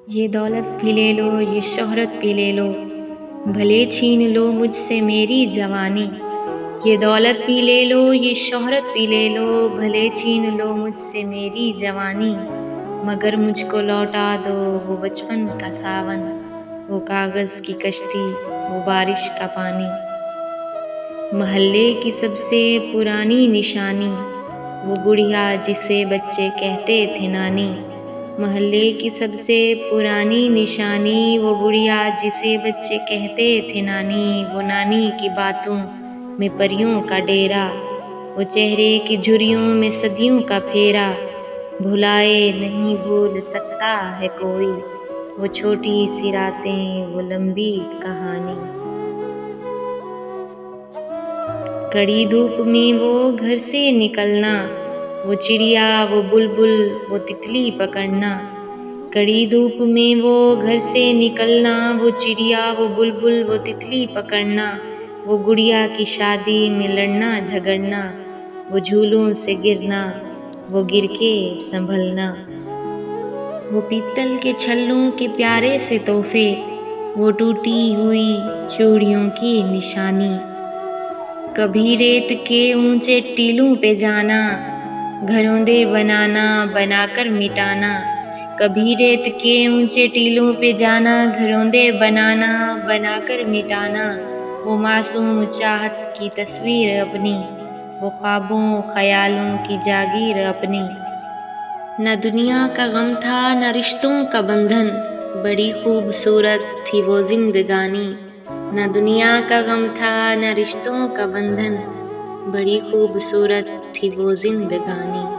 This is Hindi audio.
ये दौलत भी ले लो, ये शोहरत भी ले लो, भले छीन लो मुझसे मेरी जवानी। ये दौलत भी ले लो, ये शोहरत भी ले लो, भले छीन लो मुझसे मेरी जवानी। मगर मुझको लौटा दो वो बचपन का सावन, वो कागज़ की कश्ती, वो बारिश का पानी। मोहल्ले की सबसे पुरानी निशानी, वो बुढ़िया जिसे बच्चे कहते थे नानी। मोहल्ले की सबसे पुरानी निशानी, वो बुढ़िया जिसे बच्चे कहते थे नानी। वो नानी की बातों में परियों का डेरा, वो चेहरे की झुर्रियों में सदियों का फेरा। भुलाए नहीं भूल सकता है कोई, वो छोटी सी रातें, वो लंबी कहानी। कड़ी धूप में वो घर से निकलना, वो चिड़िया, वो बुलबुल, वो तितली पकड़ना। कड़ी धूप में वो घर से निकलना, वो चिड़िया, वो बुलबुल, वो तितली पकड़ना। वो गुड़िया की शादी में लड़ना झगड़ना, वो झूलों से गिरना, वो गिर के संभलना। वो पीतल के छल्लों के प्यारे से तोहफे, वो टूटी हुई चूड़ियों की निशानी। कभी रेत के ऊंचे टीलों पे जाना, घरौंदे बनाना बनाकर मिटाना। कभी रेत के ऊंचे टीलों पे जाना, घरौंदे बनाना बनाकर मिटाना। वो मासूम चाहत की तस्वीर अपनी, वो ख्वाबों ख्यालों की जागीर अपनी। न दुनिया का गम था न रिश्तों का बंधन, बड़ी खूबसूरत थी वो जिंदगानी। न दुनिया का गम था न रिश्तों का बंधन, बड़ी खूबसूरत थी वो जिंदगानी।